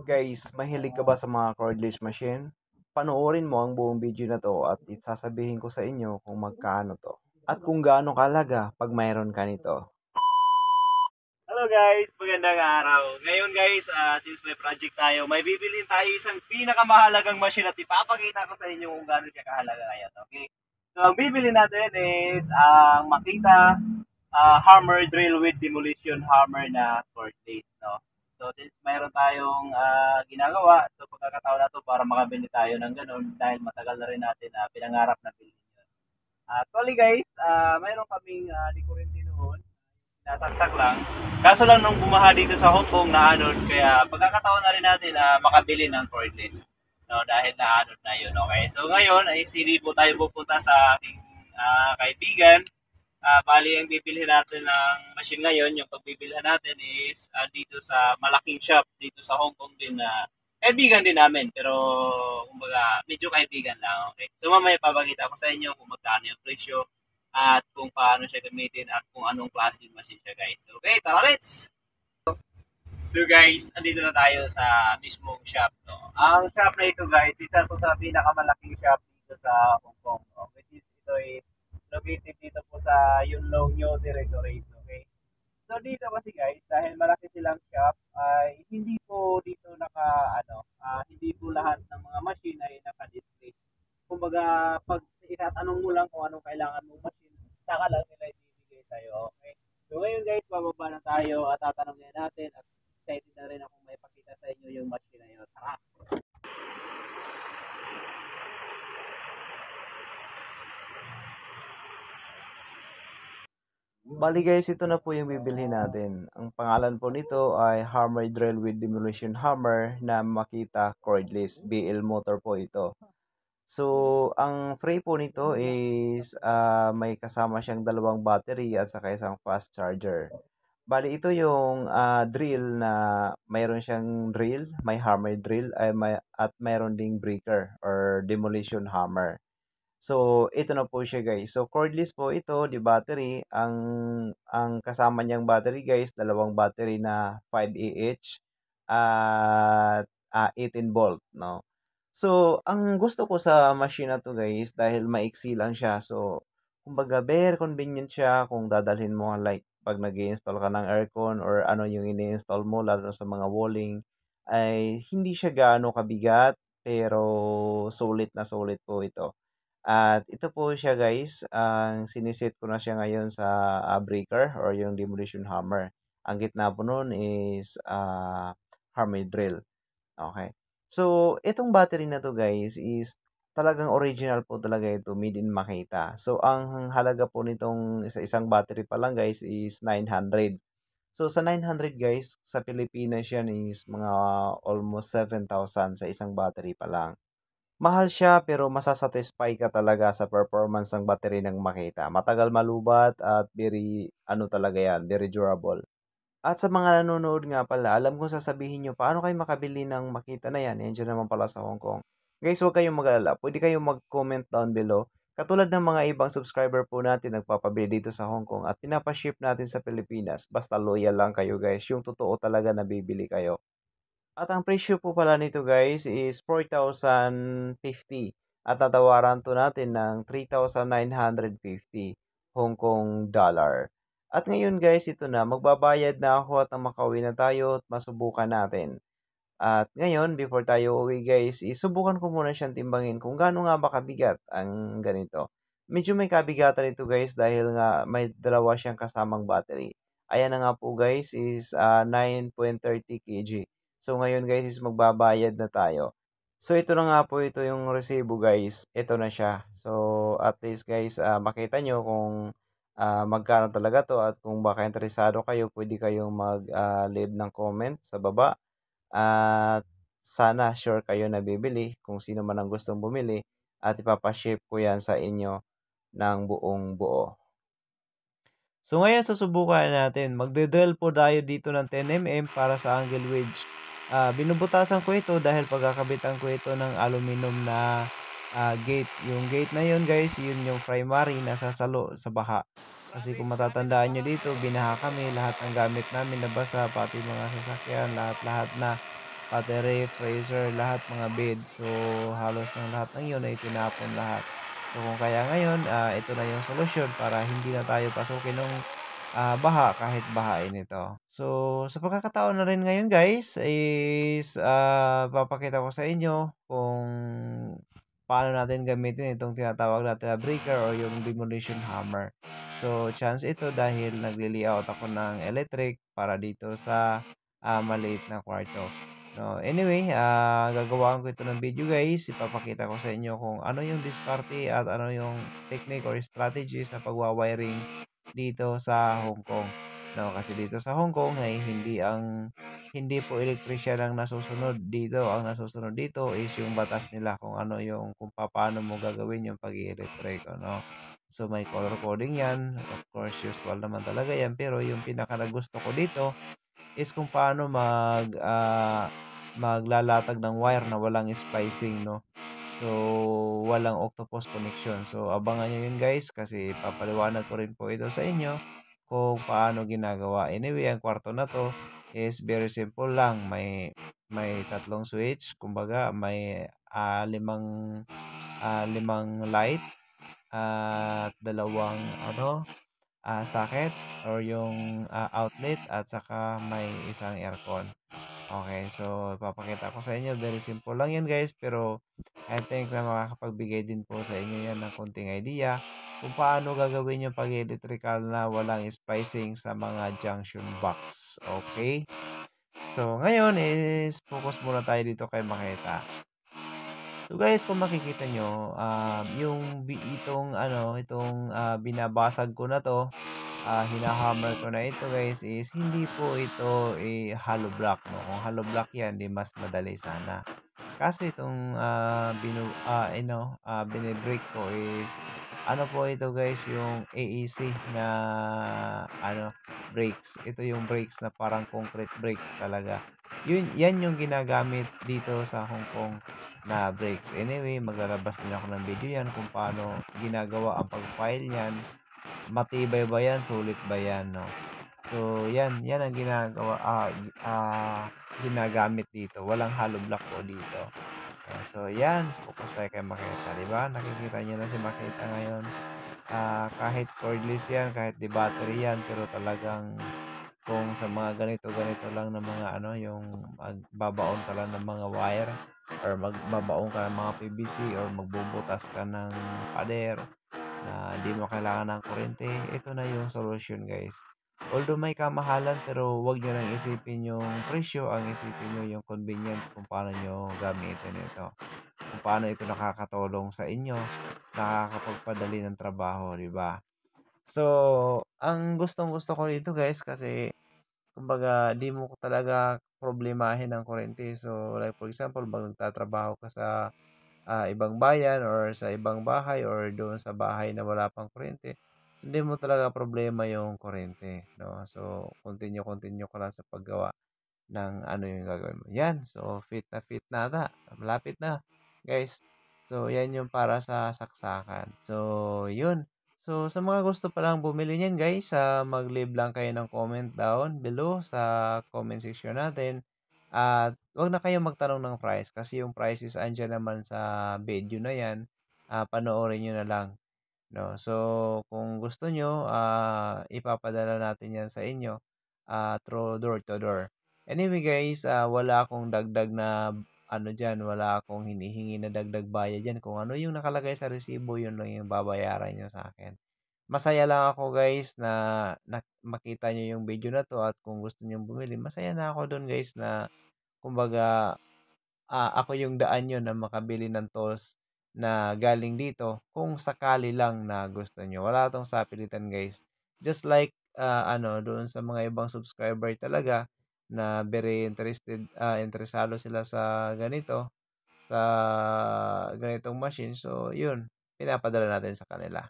Guys, mahilig ka ba sa mga cordless machine? Panoorin mo ang buong video na 'to at sasabihin ko sa inyo kung magkano 'to at kung gaano kahalaga 'pag mayroon ka nito. Hello guys, magandang araw. Ngayon guys, since may project tayo, may bibilhin tayo isang pinakamahalagang machine at ipapakita ko sa inyo kung gaano siya kahalaga ngayon. Okay? So ang bibili natin is ang Makita hammer drill with demolition hammer na cordless, no? So since mayroon tayong ginagawa, so pagkakataon na to para makabili tayo ng ganun dahil matagal na rin natin pinangarap na bilhin yun. Actually guys, mayroon kaming di kurente noon, nasaksak lang. Kaso lang nung bumaha dito sa Hong Kong na anod, kaya pagkakataon na rin natin na makabili ng cordless. No, dahil na anod na yun. Okay. So ngayon ay hindi po tayo pupunta sa aking kaibigan. Bali, ang bibilhin natin ng machine ngayon, yung pagbibilhan natin is dito sa malaking shop dito sa Hong Kong din na kaibigan din namin. Pero, kumbaga, medyo kaibigan lang. Okay. So mamaya papakita ko sa inyo kung magkano yung presyo at kung paano siya gamitin at kung anong klaseng machine siya guys. Okay, tara let's! So guys, andito na tayo sa mismong shop. No? Ang shop na ito guys, isa to sa pinakamalaking shop dito sa Hong Kong. No? Which is ito is located dito po sa Yunlong New Directorate. Okay? So dito kasi guys, dahil malaki silang shop, ay hindi po dito hindi po lahat ng mga machine ay naka-display. Kumbaga, pag itatanong mo lang kung anong kailangan mong machine, saka lang nila ibibigay sa'yo. Okay? So ngayon guys, bababa na tayo at tatanungin natin at excited na rin akong may pakita sa inyo yung machine na yun. Tara! Bali guys, ito na po yung bibilhin natin. Ang pangalan po nito ay Hammer Drill with Demolition Hammer na Makita Cordless. BL motor po ito. So, ang frame po nito is may kasama siyang dalawang battery at saka isang fast charger. Bali, ito yung drill na mayroon siyang drill, may hammer drill at mayroon ding breaker or demolition hammer. So, ito na po siya guys. So, cordless po ito, di battery. Ang kasama niyang battery guys, dalawang battery na 5 Ah at 18 volt, no? So, ang gusto ko sa machine na 'to guys, dahil maiksi lang siya. So, kumbaga very convenient siya kung dadalhin mo like 'pag nag-i-install ka ng aircon or ano yung ini-install mo lalo sa mga walling, ay hindi siya gaano kabigat pero sulit na sulit po ito. At ito po siya guys, ang siniset ko na siya ngayon sa breaker or yung demolition hammer. Ang gitna po nun is hammer drill. Okay. So, itong battery na 'to guys is talagang original po talaga ito, made in Makita. So, ang halaga po nitong isang battery pa lang guys is 900. So, sa 900 guys, sa Pilipinas yan is mga almost 7,000 sa isang battery pa lang. Mahal siya pero masasatisfy ka talaga sa performance ng battery ng Makita. Matagal malubat at very ano talaga yan, very durable. At sa mga nanonood nga pala, alam kong sasabihin nyo, paano kayo makabili ng Makita na yan? Nandiyan naman pala sa Hong Kong. Guys, huwag kayong mag-alala. Pwede kayong mag-comment down below. Katulad ng mga ibang subscriber po natin nagpapabili dito sa Hong Kong at pinapaship natin sa Pilipinas. Basta loyal lang kayo guys. Yung totoo talaga na bibili kayo. At ang presyo po pala nito guys is 4,050 at tatawaran to natin ng 3,950 Hong Kong dollar. At ngayon guys, ito na, magbabayad na ako at makauwi na tayo at masubukan natin. At ngayon, before tayo uwi guys, isubukan ko muna siyang timbangin kung gaano nga ba kabigat ang ganito. Medyo may kabigatan ito guys dahil nga may dalawa siyang kasamang battery. Ayan na nga po guys is 9.30 kg. So ngayon guys is magbabayad na tayo. So ito na nga po ito yung resibo guys. Ito na siya. So at least guys makita nyo kung magkano talaga to at kung baka interesado kayo pwede kayong mag-leave ng comment sa baba. At sana sure kayo na bibili kung sino man ang gustong bumili at ipapa-ship ko yan sa inyo ng buong buo. So ngayon susubukan natin. Magde-drill po tayo dito ng 10 mm para sa angle wedge. Binubutasan ko ito dahil pagkakabitan ko ito ng aluminum na gate. Yung gate na yun guys, yun yung primary na sasalo sa baha. Kasi kung matatandaan nyo dito, binaha kami, lahat ng gamit namin nabasa, pati mga sasakyan, lahat-lahat na. pati ref, freezer, lahat mga bed. So, halos ng lahat ng yun ay tinapon lahat. So, kung kaya ngayon, ito na yung solusyon para hindi na tayo pasukin ng baha kahit bahain ito. So, sa pagkakataon na rin ngayon guys is papakita ko sa inyo kung paano natin gamitin itong tinatawag natin na breaker or yung demolition hammer. So, chance ito dahil nagli-layout ako ng electric para dito sa maliit na kwarto. No, anyway, gagawin ko ito ng video guys. Ipapakita ko sa inyo kung ano yung diskarte at ano yung technique or strategy sa pagwawiring dito sa Hong Kong. No, kasi dito sa Hong Kong ay hindi po elektrisyan ang nasusunod dito. Ang nasusunod dito is yung batas nila kung ano yung kung paano mo gagawin yung pag-electric, no. So may color coding 'yan. Of course, usual naman talaga 'yan, pero yung pinaka nagusto ko dito is kung paano maglalatag ng wire na walang splicing, 'no. So, walang octopus connection. So, abangan niyo 'yun guys kasi papaliwanag ko rin po ito sa inyo kung paano ginagawa. Anyway, ang kwarto na 'to is very simple lang. May tatlong switch, kumbaga may limang light at dalawang socket or yung outlet at saka may isang aircon. Okay, so ipapakita ko sa inyo, very simple lang 'yan guys, pero I think na makakapagbigay din po sa inyo 'yan ng konting idea kung paano gagawin yung pag-electrical na walang splicing sa mga junction box, okay. So ngayon is focus muna tayo dito kay makita. So guys, kung makikita niyo, yung itong binabasag ko na 'to, hina-hammer ko na ito guys is hindi po ito, hollow block 'no. Kung hollow block 'yan, 'di mas madali sana. Kaso itong, bine-break ko is ano po ito guys, yung AEC na brakes. Ito yung brakes na parang concrete brakes talaga. Yan yung ginagamit dito sa Hong Kong na brakes. Anyway, maglalabas din ako ng video yan kung paano ginagawa ang pag-file niyan. Matibay ba yan, sulit ba yan, no? So, yan ang ginagamit dito. Walang hollow block po dito. So, yan. Focus tayo kay Makita, di ba? Nakikita niyo na si Makita ngayon. Kahit cordless yan, kahit di battery yan, pero talagang kung sa mga ganito-ganito lang na mga yung magbabaon ka lang ng mga wire or magbabaon ka ng mga PVC or magbubutas ka ng pader na di mo kailangan ng kuryente, ito na yung solution guys. Although may kamahalan pero wag nyo nang isipin yung presyo, ang isipin nyo yung convenience kung paano nyo gamitin ito. Kung paano ito nakakatulong sa inyo, nakakapagpadali ng trabaho, di ba? So, ang gustong-gusto ko dito guys kasi kumbaga di mo talaga problemahin ang kuryente. So, like for example, 'pag nagtatrabaho ka sa ibang bayan or sa ibang bahay or doon sa bahay na wala pang kuryente, hindi mo talaga problema yung kuryente, no? So, continue ka lang sa paggawa ng ano yung gagawin mo. Yan, so fit na ata. Malapit na, guys. So, yan yung para sa saksakan. So, yun. So, sa mga gusto palang bumili niyan, guys, mag-leave lang kayo ng comment down below sa comment section natin. At wag na kayong magtanong ng price kasi yung prices andyan naman sa video na yan. Panoorin nyo na lang. No? So, kung gusto nyo, ipapadala natin yan sa inyo through door to door. Anyway guys, wala akong dagdag na dyan, wala akong hinihingi na dagdag bayad dyan. Kung ano yung nakalagay sa resibo, yun lang yung babayaran nyo sa akin. Masaya lang ako guys na makita nyo yung video na to at kung gusto nyo bumili, masaya na ako dun guys na kumbaga ako yung daan nyo na makabili ng tools na galing dito kung sakali lang na gusto nyo. Wala 'tong sapilitan guys. Just like doon sa mga ibang subscriber talaga na very interesado sila sa ganito, sa ganitong machine. So, yun, pinapadala natin sa kanila.